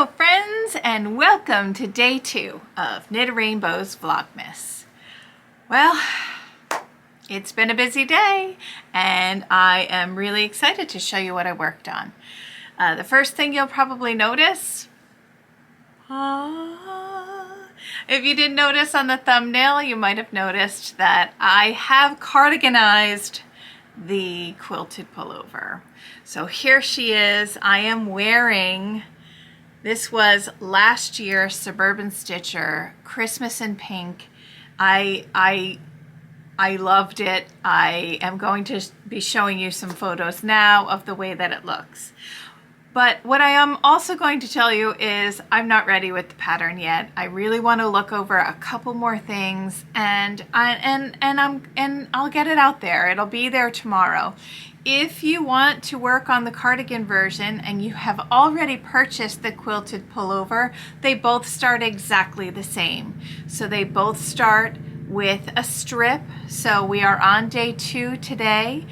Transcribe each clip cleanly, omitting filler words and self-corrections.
Hello friends, and welcome to day 2 of Knit a Rainbow's Vlogmas. Well, it's been a busy day and I am really excited to show you what I worked on. The first thing you'll probably notice, if you didn't notice on the thumbnail, you might have noticed that I have cardiganized the quilted pullover. So here she is. I am wearing, this was last year's Suburban Stitcher, Christmas in pink. I loved it. I am going to be showing you some photos now of the way that it looks. But what I am also going to tell you is I'm not ready with the pattern yet. I really want to look over a couple more things and I'll get it out there. It'll be there tomorrow. If you want to work on the cardigan version and you have already purchased the quilted pullover, they both start exactly the same. So they both start with a strip. So we are on day 2 today.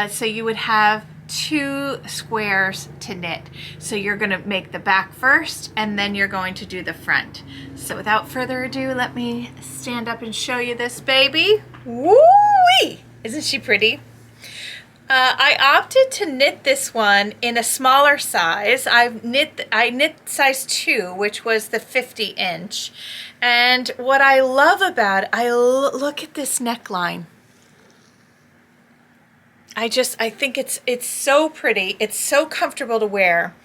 So you would have 2 squares to knit. So you're going to make the back first and then you're going to do the front. So without further ado, let me stand up and show you this baby. Woo-wee! Isn't she pretty? I opted to knit this one in a smaller size. I knit size 2, which was the 50-inch. And what I love about it, look at this neckline. I think it's so pretty. It's so comfortable to wear.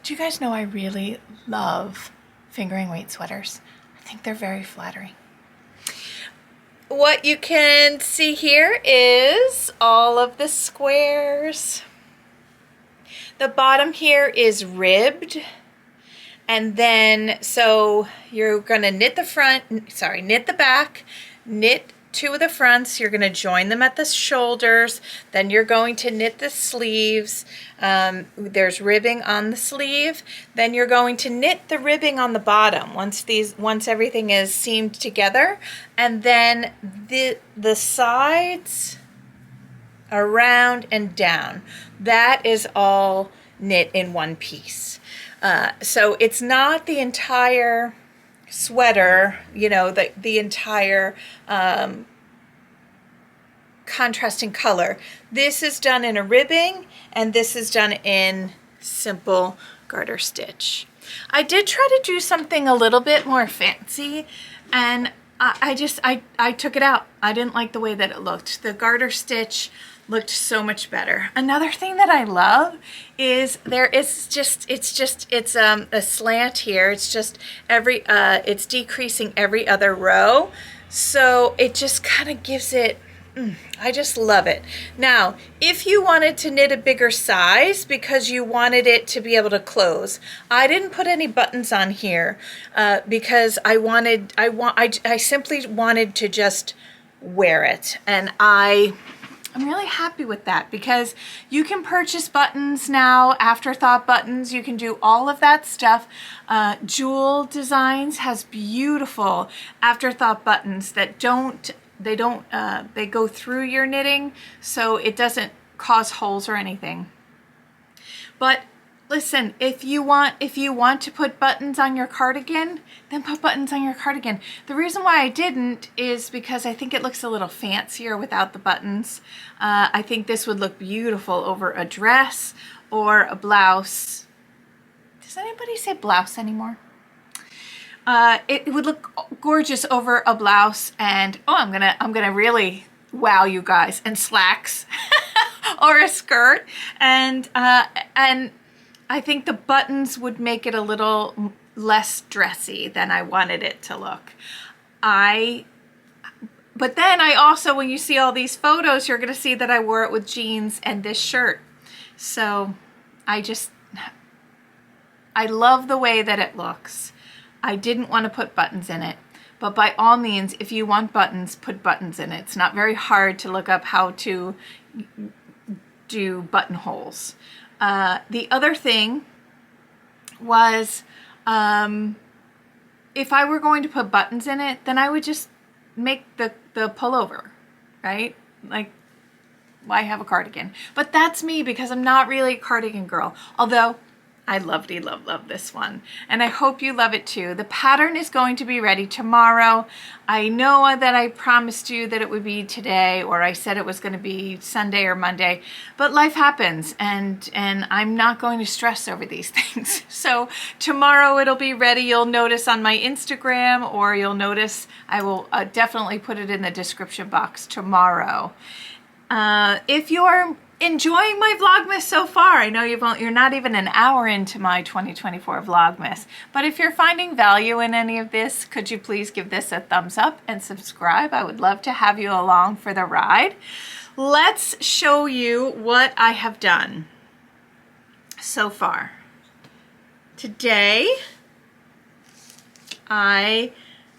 Do you guys know I really love fingering weight sweaters? I think they're very flattering. What you can see here is all of the squares. The bottom here is ribbed. And then, so you're gonna knit knit the back, knit 2 of the fronts, you're gonna join them at the shoulders, then you're going to knit the sleeves. There's ribbing on the sleeve, then you're going to knit the ribbing on the bottom once everything is seamed together, and then the sides around and down. That is all knit in one piece. So it's not the entire sweater, you know, the entire contrasting color. This is done in a ribbing and this is done in simple garter stitch. I did try to do something a little bit more fancy and I took it out. I didn't like the way that it looked. The garter stitch looked so much better. Another thing that I love is it's a slant here. It's just it's decreasing every other row. So it just kind of gives it, I just love it. Now, if you wanted to knit a bigger size because you wanted it to be able to close, I didn't put any buttons on here because I simply wanted to just wear it, and I'm really happy with that because you can purchase buttons now, afterthought buttons. You can do all of that stuff. Jewel Designs has beautiful afterthought buttons that they go through your knitting, so it doesn't cause holes or anything. But listen, if you want to put buttons on your cardigan, then put buttons on your cardigan. The reason why I didn't is because I think it looks a little fancier without the buttons. I think this would look beautiful over a dress or a blouse. Does anybody say blouse anymore? It would look gorgeous over a blouse and, oh, I'm gonna really wow you guys, and slacks or a skirt, and I think the buttons would make it a little less dressy than I wanted it to look. But then I also, when you see all these photos, you're gonna see that I wore it with jeans and this shirt. So I love the way that it looks. I didn't want to put buttons in it, but by all means, if you want buttons, put buttons in it. It's not very hard to look up how to do buttonholes. The other thing was, if I were going to put buttons in it, then I would just make the pullover, right? Like, why have a cardigan? But that's me because I'm not really a cardigan girl. Although I love this one. And I hope you love it too. The pattern is going to be ready tomorrow. I know that I promised you that it would be today, or I said it was going to be Sunday or Monday, but life happens, and I'm not going to stress over these things. So tomorrow it'll be ready. You'll notice on my Instagram, or you'll notice I will definitely put it in the description box tomorrow. If you're enjoying my Vlogmas so far, I know you're not even an hour into my 2024 Vlogmas, but if you're finding value in any of this, could you please give this a thumbs up and subscribe? I would love to have you along for the ride. Let's show you what I have done so far. Today, I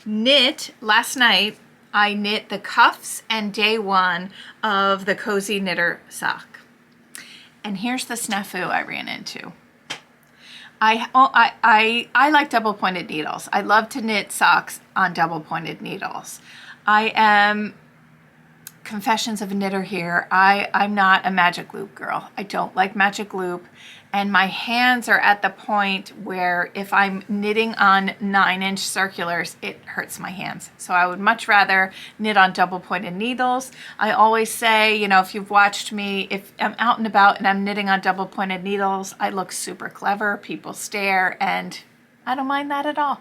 knit, last night, I knit the cuffs and day one of the Cozy Knitter sock. And here's the snafu I ran into. I like double pointed needles. I love to knit socks on double pointed needles. I am, confessions of a knitter here, I'm not a magic loop girl. I don't like magic loop. And my hands are at the point where if I'm knitting on 9-inch circulars, it hurts my hands. So I would much rather knit on double pointed needles. I always say, you know, if you've watched me, if I'm out and about and I'm knitting on double pointed needles, I look super clever, people stare, and I don't mind that at all.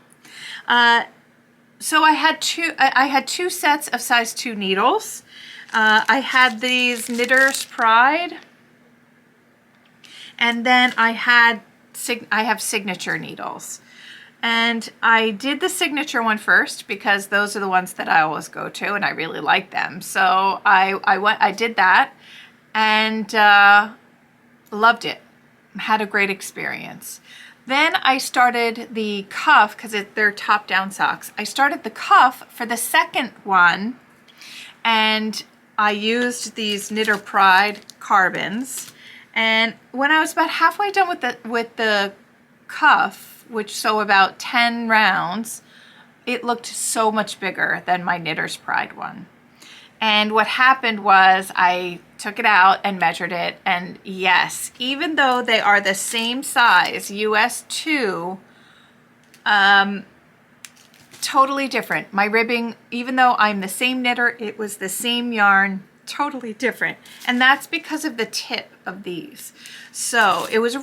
So I had two sets of size 2 needles. I had these Knitter's Pride, and then I have signature needles. And I did the signature one first because those are the ones that I always go to and I really like them. So I did that and loved it. Had a great experience. Then I started the cuff, because they're top-down socks. I started the cuff for the second one, and I used these Knitter Pride carbons. And when I was about halfway done with the cuff, so about 10 rounds, it looked so much bigger than my Knitter's Pride one. And what happened was I took it out and measured it, and yes, even though they are the same size, US 2, totally different. My ribbing, even though I'm the same knitter, it was the same yarn, totally different. And that's because of the tip of these. So it was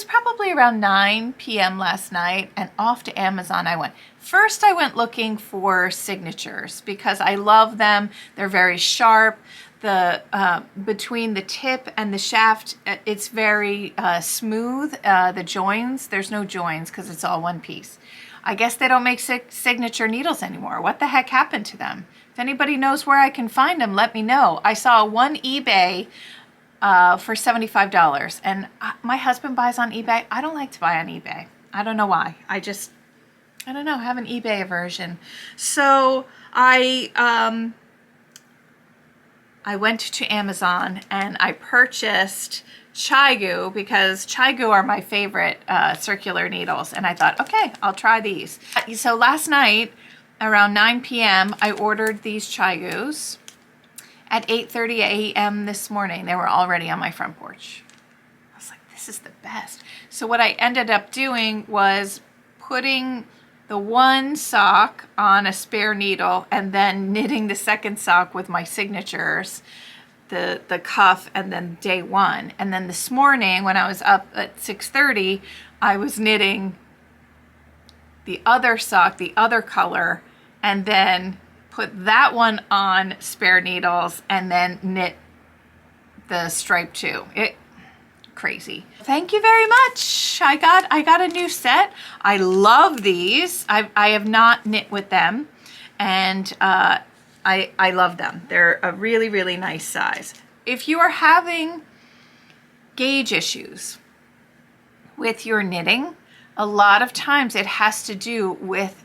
probably around 9 p.m. last night, and off to Amazon I went. First I went looking for signatures because I love them. They're very sharp. Between the tip and the shaft, it's very smooth. The joins, there's no joins because it's all one piece. I guess they don't make signature needles anymore. What the heck happened to them? If anybody knows where I can find them, let me know. I saw one eBay for $75, and my husband buys on eBay. I don't like to buy on eBay. I don't know why. I don't know, I have an eBay aversion. So I went to Amazon and I purchased Chigu, because Chigu are my favorite circular needles, and I thought, okay, I'll try these. So last night around 9 p.m. I ordered these Chigus. At 8:30 a.m. this morning, they were already on my front porch. I was like, this is the best. So what I ended up doing was putting the one sock on a spare needle and then knitting the second sock with my signatures, the cuff, and then day one. And then this morning when I was up at 6:30, I was knitting the other sock, the other color, and then put that one on spare needles and then knit the stripe too. Crazy. Thank you very much. I got a new set. I love these. I have not knit with them, and I love them. They're a really, really nice size. If you are having gauge issues with your knitting, a lot of times it has to do with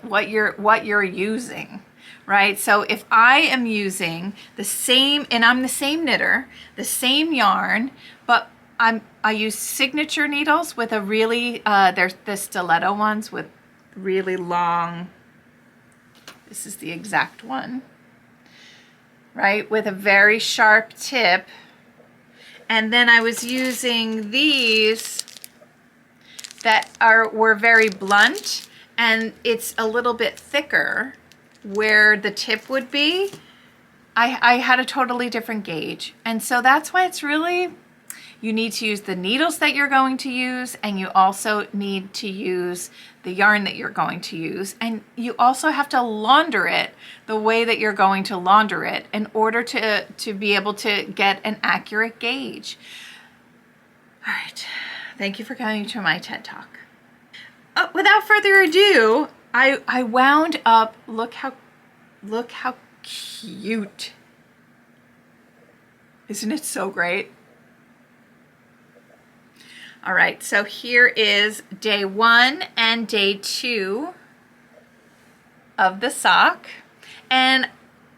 what you're using, right? So if I am using the same, and I'm the same knitter, the same yarn, but I use signature needles with a really they're the stiletto ones with really long, this is the exact one, right, with a very sharp tip, And then I was using these that were very blunt, and it's a little bit thicker where the tip would be. I had a totally different gauge. And so that's why it's really, you need to use the needles that you're going to use, and you also need to use the yarn that you're going to use. And you also have to launder it the way that you're going to launder it in order to be able to get an accurate gauge. All right, thank you for coming to my TED Talk. Without further ado, I wound up, look how cute. Isn't it so great? All right, so here is day 1 and day 2 of the sock. And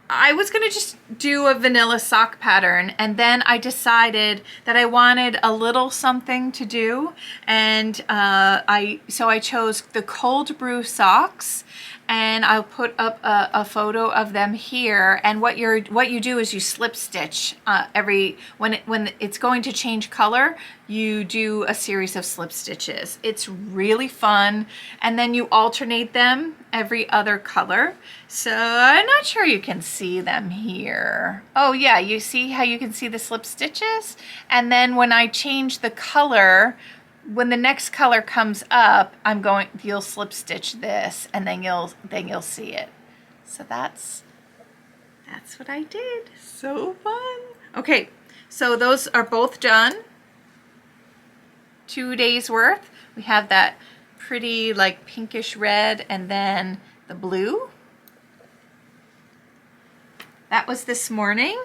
I was gonna just do a vanilla sock pattern, and then I decided that I wanted a little something to do, and so I chose the cold brew socks, and I'll put up a photo of them here. And what you do is you slip stitch when it's going to change color. You do a series of slip stitches. It's really fun, and then you alternate them every other color. So I'm not sure you can see them here. Oh yeah, you see how you can see the slip stitches? And then when I change the color, when the next color comes up, you'll slip stitch this, and then you'll see it. So that's what I did. So fun. Okay, so those are both done. 2 days worth. We have that pretty like pinkish red, and then the blue. That was this morning.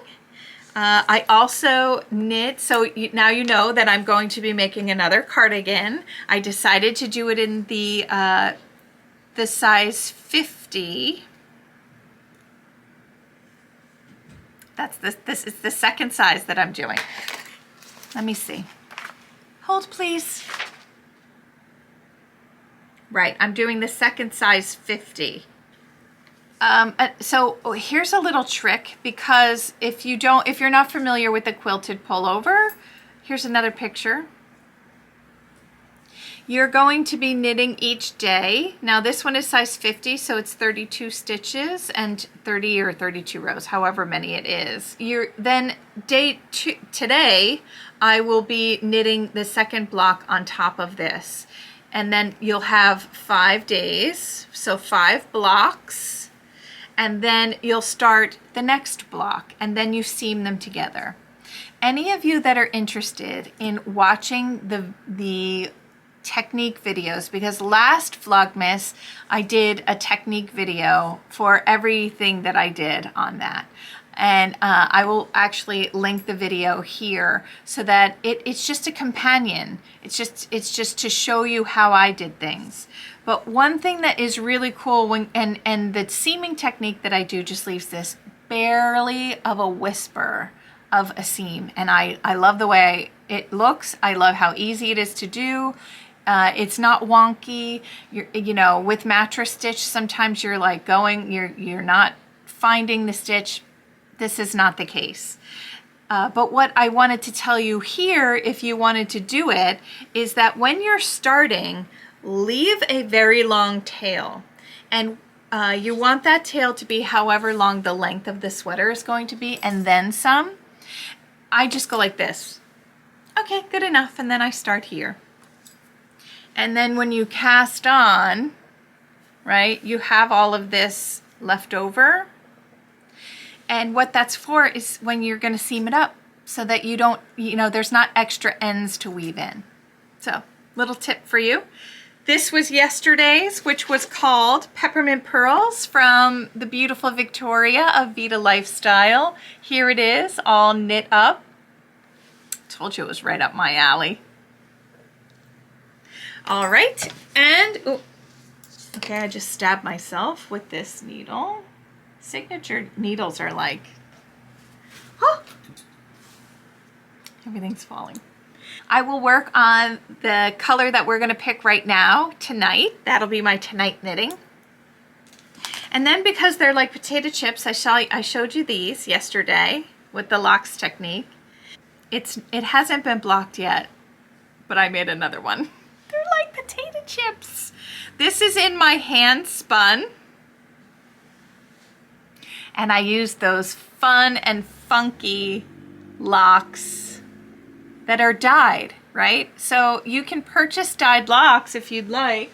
I also knit, so now you know that I'm going to be making another cardigan. I decided to do it in the size 50. This is the second size that I'm doing. Let me see. Hold, please. Right, I'm doing the second size 50. So here's a little trick, because if you're not familiar with the quilted pullover, here's another picture. You're going to be knitting each day. Now this one is size 50, so it's 32 stitches and 30 or 32 rows, however many it is. Then today, I will be knitting the second block on top of this. And then you'll have 5 days, so 5 blocks. And then you'll start the next block, and then you seam them together. Any of you that are interested in watching the technique videos, because last Vlogmas I did a technique video for everything that I did on that. And I will actually link the video here so that it's just a companion. It's just to show you how I did things. But one thing that is really cool and the seaming technique that I do just leaves this barely of a whisper of a seam. And I love the way it looks. I love how easy it is to do. It's not wonky. You know, with mattress stitch, sometimes you're like you're not finding the stitch. This is not the case. But what I wanted to tell you here, if you wanted to do it, is that when you're starting, leave a very long tail. And you want that tail to be however long the length of the sweater is going to be, and then some. I just go like this. Okay, good enough. And then I start here. And then when you cast on, right, you have all of this left over. And what that's for is when you're going to seam it up so that you don't, there's not extra ends to weave in. So, little tip for you. This was yesterday's, which was called Peppermint Pearls from the beautiful Victoria of Vita Lifestyle. Here it is, all knit up. Told you it was right up my alley. All right, and, okay, I just stabbed myself with this needle. Signature needles are like, oh, everything's falling. I will work on the color that we're gonna pick right now tonight. That'll be my tonight knitting. And then because they're like potato chips, I showed you these yesterday with the locks technique. It hasn't been blocked yet, but I made another one. They're like potato chips. This is in my Handspun. And I use those fun and funky locks that are dyed, right? So you can purchase dyed locks if you'd like.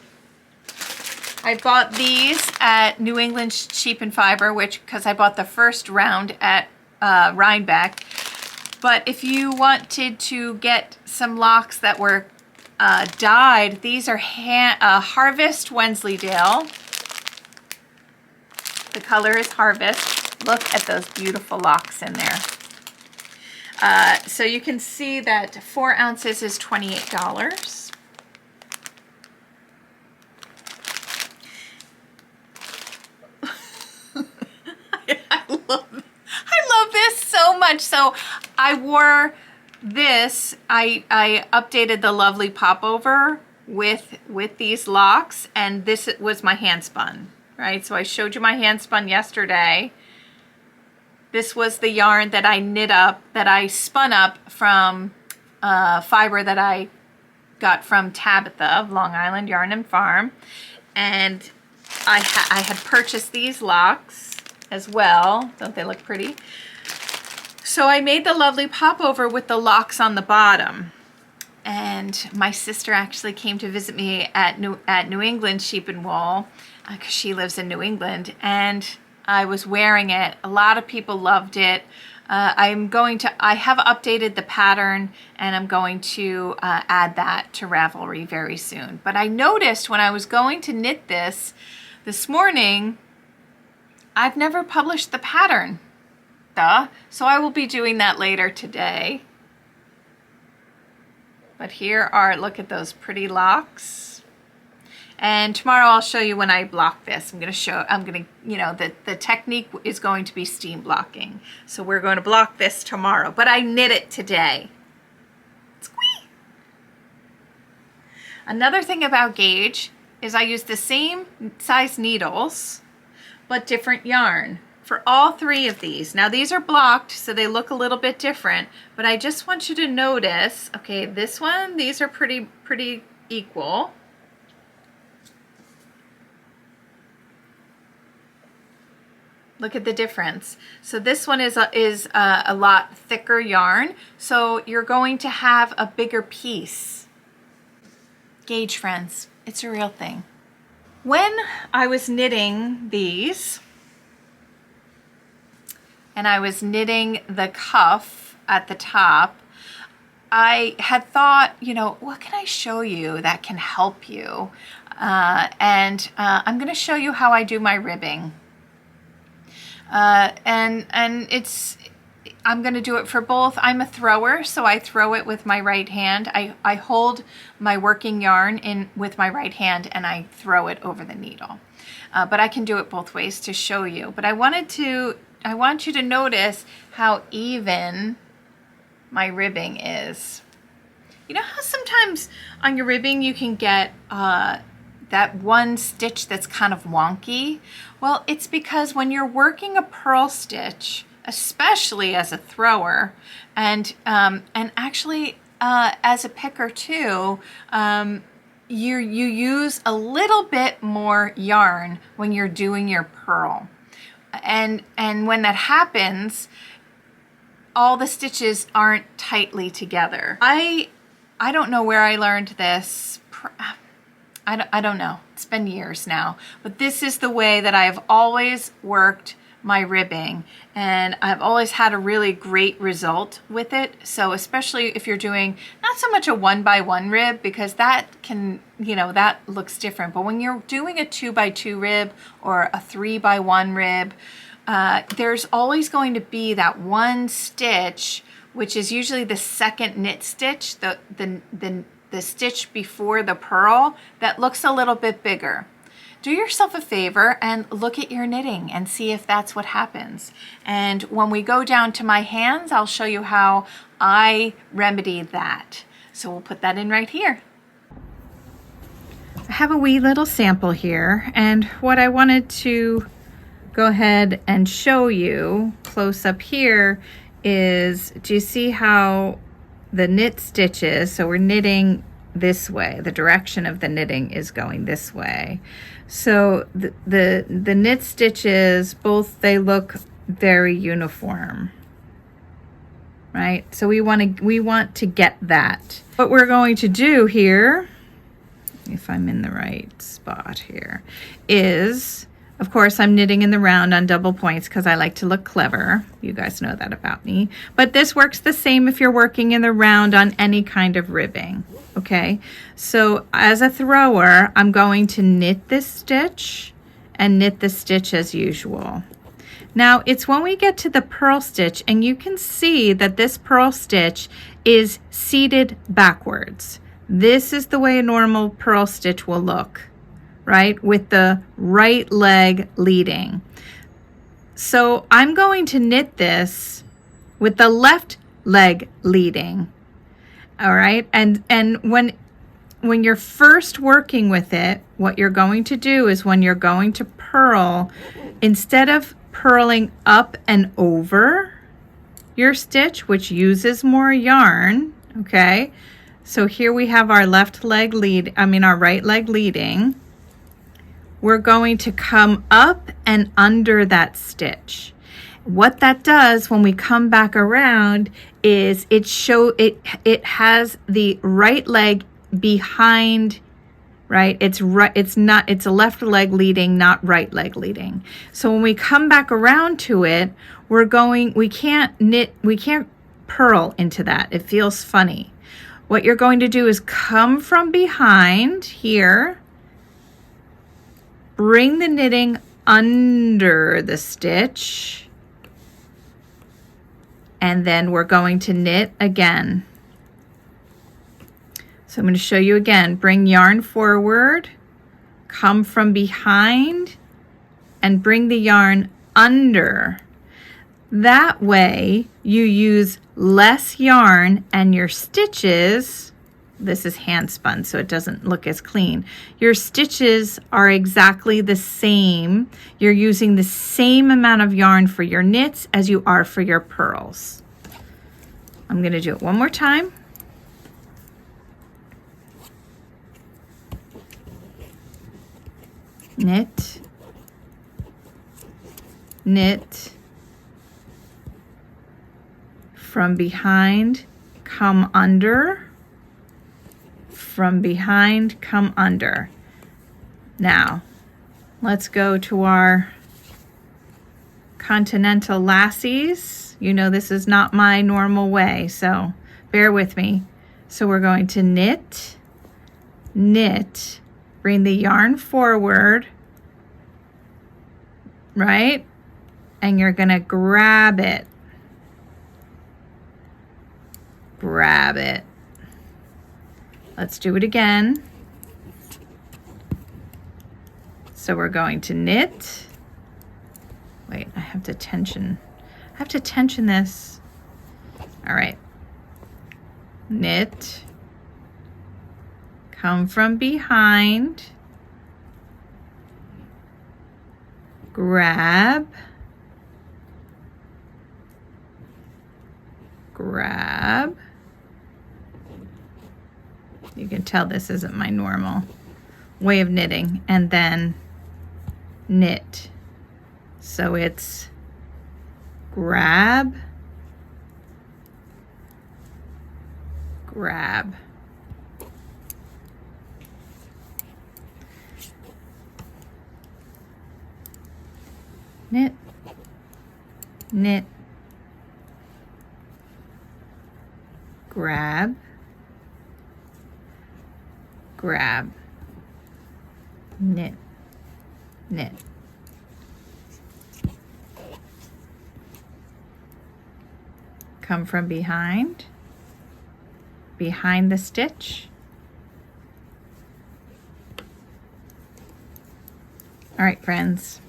I bought these at New England Sheep and Fiber, because I bought the first round at Rhinebeck. But if you wanted to get some locks that were dyed, these are Harvest Wensleydale. The color is Harvest. Look at those beautiful locks in there. So you can see that 4 ounces is $28. I love this so much. So I wore this. I updated the lovely popover with these locks, and this was my Handspun. Right, so I showed you my Handspun yesterday. This was the yarn that I knit up, that I spun up from fiber that I got from Tabitha of Long Island Yarn and Farm. And I had purchased these locks as well. Don't they look pretty? So I made the lovely popover with the locks on the bottom. And my sister actually came to visit me at New England Sheep and Wool, because she lives in New England, and I was wearing it. A lot of people loved it. I have updated the pattern, and I'm going to add that to Ravelry very soon. But I noticed when I was going to knit this morning, I've never published the pattern. So I will be doing that later today. But here are, look at those pretty locks. And tomorrow I'll show you when I block this. The technique is going to be steam blocking. So we're going to block this tomorrow, but I knit it today. Squee! Another thing about gauge is I use the same size needles, but different yarn for all 3 of these. Now these are blocked, so they look a little bit different, but I just want you to notice, okay, this one, these are pretty equal. Look at the difference. So this one is a lot thicker yarn, so you're going to have a bigger piece. Gauge friends, it's a real thing. When I was knitting these, and I was knitting the cuff at the top, I had thought, what can I show you that can help you? I'm going to show you how I do my ribbing. I'm going to do it for both. I'm a thrower, so I throw it with my right hand. I hold my working yarn in with my right hand, and I throw it over the needle. But I can do it both ways to show you. But I want you to notice how even my ribbing is. You know how sometimes on your ribbing you can get that one stitch that's kind of wonky? Well, it's because when you're working a purl stitch, especially as a thrower, and actually as a picker too, you use a little bit more yarn when you're doing your purl. And when that happens, all the stitches aren't tightly together. I don't know where I learned this. I don't know. It's been years now. But this is the way that I've always worked my ribbing, and I've always had a really great result with it. So especially if you're doing not so much a 1x1 rib, because that can, that looks different, but when you're doing a 2x2 rib or a 3x1 rib, there's always going to be that one stitch, which is usually the second knit stitch, the stitch before the purl, that looks a little bit bigger. Do yourself a favor and look at your knitting and see if that's what happens. And when we go down to my hands, I'll show you how I remedied that. So we'll put that in right here. I have a wee little sample here, and what I wanted to go ahead and show you close up here is, do you see how the knit stitches, so we're knitting this way. The direction of the knitting is going this way. So the knit stitches, both, they look very uniform, right? So we want to get that. What we're going to do here, if I'm in the right spot here, is, of course, I'm knitting in the round on double points because I like to look clever. You guys know that about me. But this works the same if you're working in the round on any kind of ribbing, okay? So as a thrower, I'm going to knit this stitch and knit the stitch as usual. Now, it's when we get to the purl stitch, and you can see that this purl stitch is seated backwards. This is the way a normal purl stitch will look, right? With the right leg leading. So I'm going to knit this with the left leg leading. All right. And when you're first working with it, what you're going to do is, when you're going to purl, instead of purling up and over your stitch, which uses more yarn, okay? So here we have our left leg our right leg leading. We're going to come up and under that stitch. What that does when we come back around is it has the right leg behind, right? It's a left leg leading, not right leg leading. So when we come back around to it, we can't purl into that. It feels funny. What you're going to do is come from behind here, bring the knitting under the stitch, and then we're going to knit again. So I'm going to show you again. Bring yarn forward, come from behind, and bring the yarn under. That way you use less yarn, and your stitches, this is hand spun so it doesn't look as clean, your stitches are exactly the same. You're using the same amount of yarn for your knits as you are for your purls. I'm going to do it one more time. Knit, knit, from behind, come under, from behind, come under. Now, let's go to our continental lassies. You know this is not my normal way, so bear with me. So we're going to knit, knit, bring the yarn forward, right? And you're gonna grab it. Grab it. Let's do it again. So we're going to knit. Wait, I have to tension this. All right. Knit. Come from behind. Grab. Grab. You can tell this isn't my normal way of knitting. And then knit. So it's grab, grab. Knit, knit, grab, grab, knit, knit. Come from behind the stitch. All right, friends.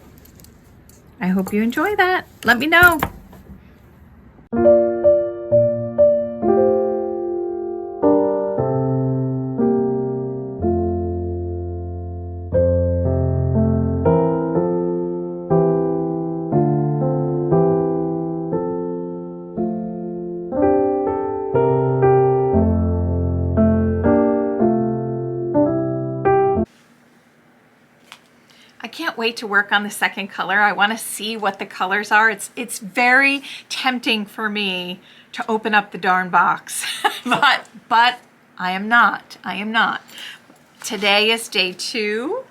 I hope you enjoy that. Let me know. wait to work on the second color. I want to see what the colors are. It's very tempting for me to open up the darn box, but I am not. I am not. Today is day 2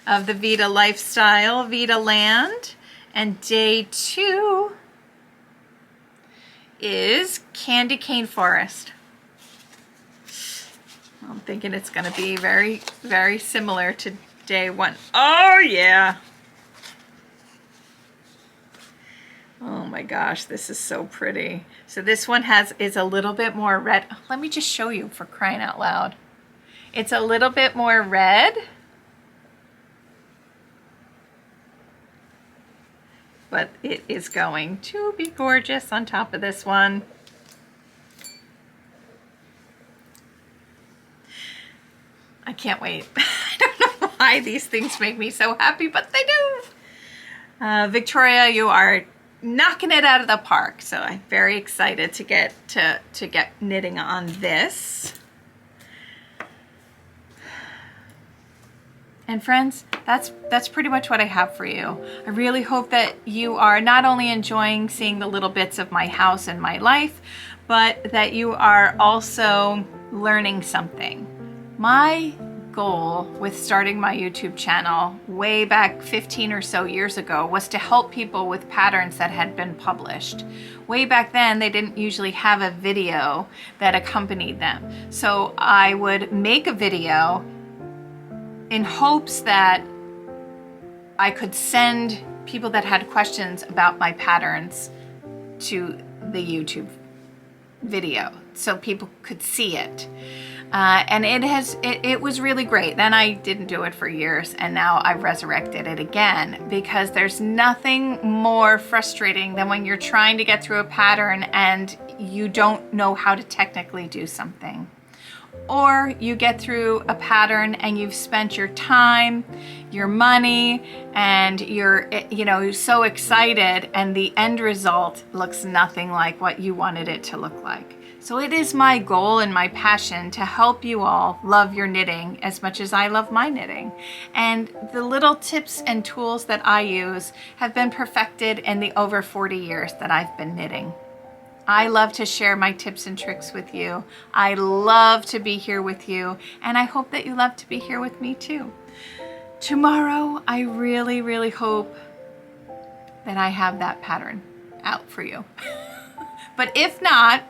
of the Vita Lifestyle, Vita Land, and day 2 is Candy Cane Forest. I'm thinking it's going to be very, very similar to day 1. Oh yeah! Oh my gosh, this is so pretty. So this one is a little bit more red. Let me just show you, for crying out loud. It's a little bit more red. But it is going to be gorgeous on top of this one. I can't wait. I don't know why these things make me so happy, but they do. Victoria, you are knocking it out of the park. So I'm very excited to get knitting on this. And friends, that's pretty much what I have for you. I really hope that you are not only enjoying seeing the little bits of my house and my life, but that you are also learning something. My goal with starting my YouTube channel way back 15 or so years ago was to help people with patterns that had been published. Way back then, they didn't usually have a video that accompanied them. So I would make a video in hopes that I could send people that had questions about my patterns to the YouTube video so people could see it. And it was really great. Then I didn't do it for years, and now I've resurrected it again, because there's nothing more frustrating than when you're trying to get through a pattern and you don't know how to technically do something. Or you get through a pattern and you've spent your time, your money, and you're so excited, and the end result looks nothing like what you wanted it to look like. So it is my goal and my passion to help you all love your knitting as much as I love my knitting. And the little tips and tools that I use have been perfected in the over 40 years that I've been knitting. I love to share my tips and tricks with you. I love to be here with you, and I hope that you love to be here with me too. Tomorrow, I really, really hope that I have that pattern out for you. But if not,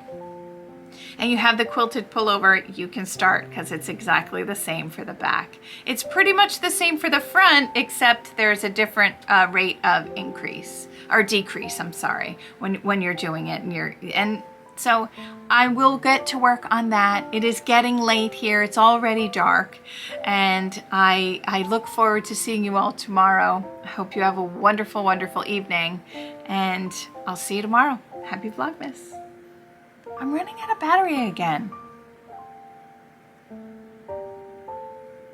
and you have the quilted pullover, you can start, because it's exactly the same for the back. It's pretty much the same for the front, except there's a different rate of increase or decrease, I'm sorry, when you're doing it, and so I will get to work on that. It is getting late here. It's already dark, and I look forward to seeing you all tomorrow. I hope you have a wonderful, wonderful evening, and I'll see you tomorrow. Happy Vlogmas. I'm running out of battery again.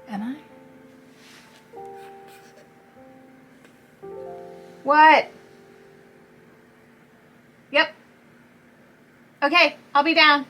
Am I? What? Yep. Okay, I'll be down.